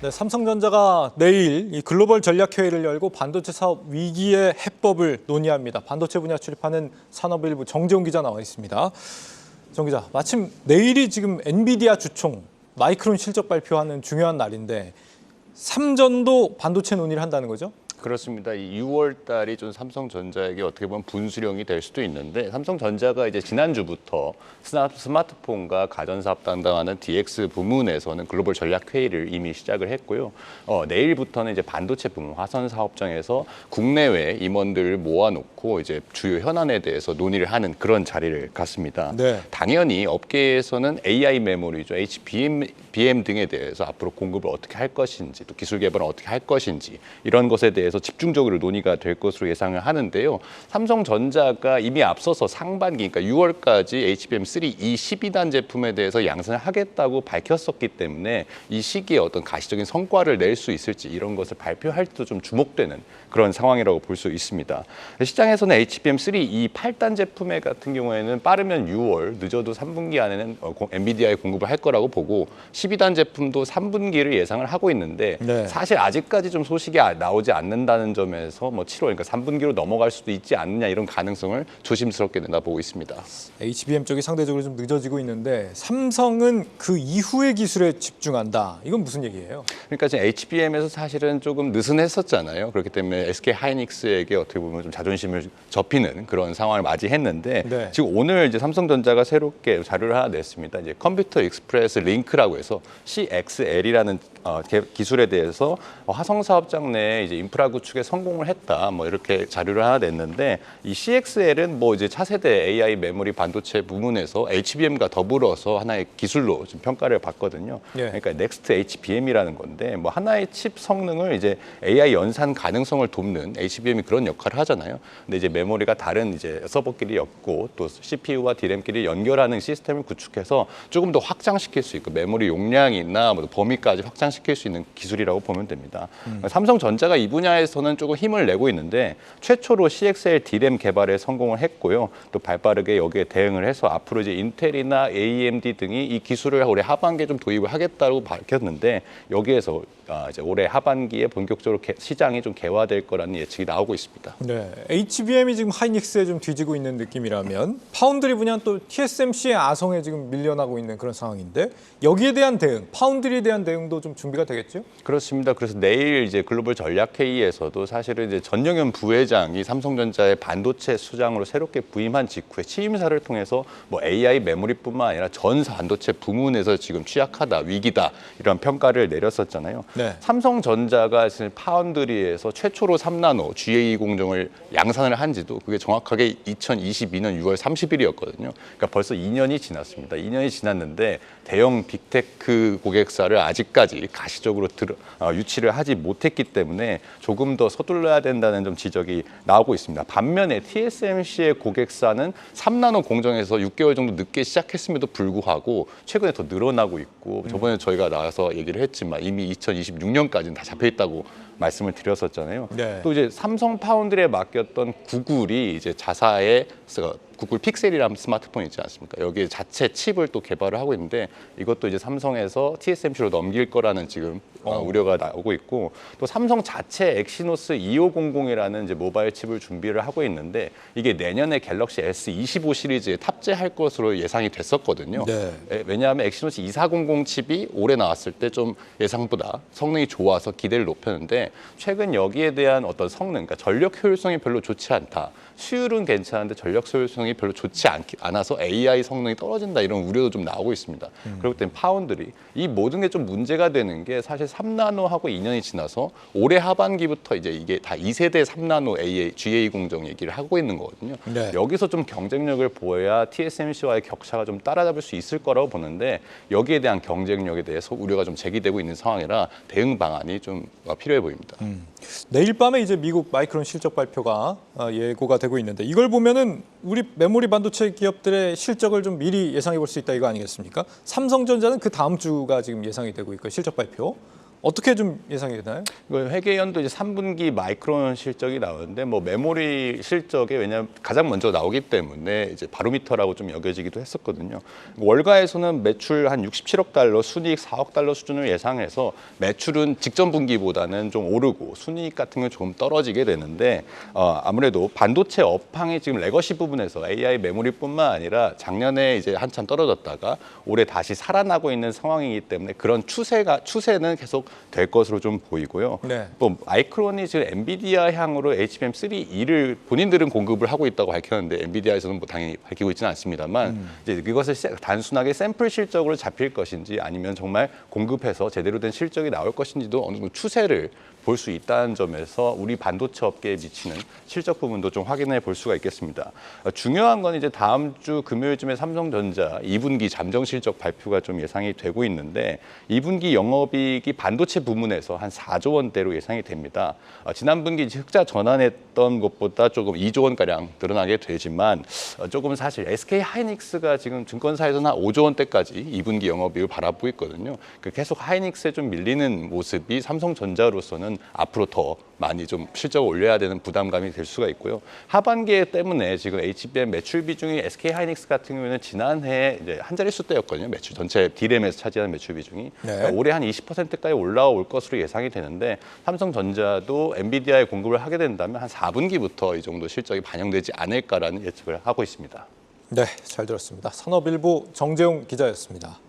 네, 삼성전자가 내일 이 글로벌 전략회의를 열고 반도체 사업 위기의 해법을 논의합니다. 반도체 분야 출입하는 산업일보 정재훈 기자 나와 있습니다. 정 기자, 마침 내일이 지금 엔비디아 주총 마이크론 실적 발표하는 중요한 날인데 삼전도 반도체 논의를 한다는 거죠? 그렇습니다. 이 6월 달이 좀 삼성전자에게 어떻게 보면 분수령이 될 수도 있는데 삼성전자가 이제 지난주부터 스마트폰과 가전사업 담당하는 DX 부문에서는 글로벌 전략 회의를 이미 시작을 했고요. 내일부터는 이제 반도체 부문 화선 사업장에서 국내외 임원들을 모아놓고 이제 주요 현안에 대해서 논의를 하는 그런 자리를 갖습니다. 네. 당연히 업계에서는 AI 메모리죠, HBM 등에 대해서 앞으로 공급을 어떻게 할 것인지, 또 기술 개발을 어떻게 할 것인지 이런 것에 대해서 집중적으로 논의가 될 것으로 예상을 하는데요. 삼성전자가 이미 앞서서 상반기, 그러니까 6월까지 HBM3 이 12단 제품에 대해서 양산을 하겠다고 밝혔었기 때문에 이 시기에 어떤 가시적인 성과를 낼 수 있을지 이런 것을 발표할 때도 좀 주목되는 그런 상황이라고 볼 수 있습니다. 시장에서는 HBM3 이 8단 제품에 같은 경우에는 빠르면 6월, 늦어도 3분기 안에는 엔비디아에 공급을 할 거라고 보고 12단 제품도 3분기를 예상을 하고 있는데 네. 사실 아직까지 좀 소식이 나오지 않는다는 점에서 뭐 7월, 그러니까 3분기로 넘어갈 수도 있지 않느냐 이런 가능성을 조심스럽게 내다보고 있습니다. HBM 쪽이 상대적으로 좀 늦어지고 있는데 삼성은 그 이후의 기술에 집중한다. 이건 무슨 얘기예요? 그러니까 지금 HBM에서 사실은 조금 느슨했었잖아요. 그렇기 때문에 SK 하이닉스에게 어떻게 보면 좀 자존심을 접히는 그런 상황을 맞이했는데 네. 지금 오늘 이제 삼성전자가 새롭게 자료를 하나 냈습니다. 이제 컴퓨터 익스프레스 링크라고 해서 CXL이라는 기술에 대해서 화성 사업장 내에 이제 인프라 구축에 성공을 했다. 뭐 이렇게 자료를 하나 냈는데 이 CXL은 뭐 이제 차세대 AI 메모리 반도체 부문에서 HBM과 더불어서 하나의 기술로 좀 평가를 받거든요. 예. 그러니까 넥스트 HBM이라는 건데 뭐 하나의 칩 성능을 이제 AI 연산 가능성을 돕는 HBM이 그런 역할을 하잖아요. 근데 이제 메모리가 다른 이제 서버끼리 엮고 또 CPU와 DRAM끼리 연결하는 시스템을 구축해서 조금 더 확장시킬 수 있고 메모리 용량이나 뭐 범위까지 확장시킬 수 있는 기술이라고 보면 됩니다. 삼성전자가 이 분야에서는 조금 힘을 내고 있는데 최초로 CXL DRAM 개발에 성공을 했고요. 또 발빠르게 여기에 대응을 해서 앞으로 이제 인텔이나 AMD 등이 이 기술을 올해 하반기에 좀 도입을 하겠다고 밝혔는데 여기에서 이제 올해 하반기에 본격적으로 시장이 좀 개화될 거라는 예측이 나오고 있습니다. 네, HBM이 지금 하이닉스에 좀 뒤지고 있는 느낌이라면 파운드리 분야는 또 TSMC의 아성에 지금 밀려나고 있는 그런 상황인데 여기에 대한 대응, 파운드리에 대한 대응도 좀 준비가 되겠죠? 그렇습니다. 그래서 내일 이제 글로벌 전략 회의에서도 사실은 이제 전영현 부회장이 삼성전자의 반도체 수장으로 새롭게 부임한 직후에 취임사를 통해서 뭐 AI 메모리뿐만 아니라 전 반도체 부문에서 지금 취약하다, 위기다 이런 평가를 내렸었잖아요. 네. 삼성전자가 지금 파운드리에서 최초로 3나노 GA 공정을 양산을 한지도 그게 정확하게 2022년 6월 30일이었거든요. 그러니까 벌써 2년이 지났습니다. 2년이 지났는데 대형 빅테크 고객사를 아직까지 가시적으로 유치를 하지 못했기 때문에 조금 더 서둘러야 된다는 좀 지적이 나오고 있습니다. 반면에 TSMC의 고객사는 3나노 공정에서 6개월 정도 늦게 시작했음에도 불구하고 최근에 더 늘어나고 있고 저번에 저희가 나와서 얘기를 했지만 이미 2026년까지는 다 잡혀 있다고 말씀을 드렸었잖아요. 네. 또 이제 삼성 파운드리에 맡겼던 구글이 이제 자사의 구글 픽셀이라는 스마트폰 있지 않습니까? 여기에 자체 칩을 또 개발을 하고 있는데 이것도 이제 삼성에서 TSMC로 넘길 거라는 지금 우려가 나오고 있고 또 삼성 자체 엑시노스 2500이라는 이제 모바일 칩을 준비를 하고 있는데 이게 내년에 갤럭시 S25 시리즈에 탑재할 것으로 예상이 됐었거든요. 네. 왜냐하면 엑시노스 2400 칩이 올해 나왔을 때 좀 예상보다 성능이 좋아서 기대를 높였는데 최근 여기에 대한 어떤 성능, 그러니까 전력 효율성이 별로 좋지 않다. 수율은 괜찮은데 전력 효율성이 별로 좋지 않아서 AI 성능이 떨어진다 이런 우려도 좀 나오고 있습니다. 그렇기 때문에 파운드리 이 모든 게 좀 문제가 되는 게 사실 3나노하고 2년이 지나서 올해 하반기부터 이제 이게 다 2세대 3나노 GA 공정 얘기를 하고 있는 거거든요. 네. 여기서 좀 경쟁력을 보여야 TSMC와의 격차가 좀 따라잡을 수 있을 거라고 보는데 여기에 대한 경쟁력에 대해서 우려가 좀 제기되고 있는 상황이라 대응 방안이 좀 필요해 보입니다. 내일 밤에 이제 미국 마이크론 실적 발표가 예고가 되고 있는데 이걸 보면은 우리 메모리 반도체 기업들의 실적을 좀 미리 예상해 볼 수 있다 이거 아니겠습니까? 삼성전자는 그 다음 주가 지금 예상이 되고 있고 실적 발표. 어떻게 좀 예상이 되나요? 회계연도 이제 3분기 마이크론 실적이 나오는데 뭐 메모리 실적에 왜냐하면 가장 먼저 나오기 때문에 이제 바로미터라고 좀 여겨지기도 했었거든요. 월가에서는 매출 한 67억 달러, 순이익 4억 달러 수준을 예상해서 매출은 직전 분기보다는 좀 오르고 순이익 같은 건 조금 떨어지게 되는데 아무래도 반도체 업황이 지금 레거시 부분에서 AI 메모리뿐만 아니라 작년에 이제 한참 떨어졌다가 올해 다시 살아나고 있는 상황이기 때문에 그런 추세는 계속 될 것으로 좀 보이고요. 네. 또 마이크론이 지금 엔비디아 향으로 HBM3E를 본인들은 공급을 하고 있다고 밝혔는데 엔비디아에서는 뭐 당연히 밝히고 있지는 않습니다만 이제 그것을 단순하게 샘플 실적으로 잡힐 것인지 아니면 정말 공급해서 제대로 된 실적이 나올 것인지도 어느 정도 추세를 볼 수 있다는 점에서 우리 반도체 업계에 미치는 실적 부분도 좀 확인해 볼 수가 있겠습니다. 중요한 건 이제 다음 주 금요일쯤에 삼성전자 2분기 잠정 실적 발표가 좀 예상이 되고 있는데 2분기 영업이익이 반도체 부문에서 한 4조 원대로 예상이 됩니다. 지난 분기 흑자 전환했던 것보다 조금 2조 원가량 늘어나게 되지만 조금 사실 SK 하이닉스가 지금 증권사에서는 한 5조 원대까지 2분기 영업이익을 바라보고 있거든요. 계속 하이닉스에 좀 밀리는 모습이 삼성전자로서는 앞으로 더 많이 좀 실적을 올려야 되는 부담감이 될 수가 있고요. 하반기 때문에 지금 HBM 매출 비중이 SK 하이닉스 같은 경우에는 지난해 이제 한 자릿수 대였거든요. 매출 전체 D램에서 차지하는 매출 비중이 그러니까 올해 한 20%까지 올라올 것으로 예상이 되는데 삼성전자도 엔비디아에 공급을 하게 된다면 한 4분기부터 이 정도 실적이 반영되지 않을까라는 예측을 하고 있습니다. 네, 잘 들었습니다. 산업일보 정재용 기자였습니다.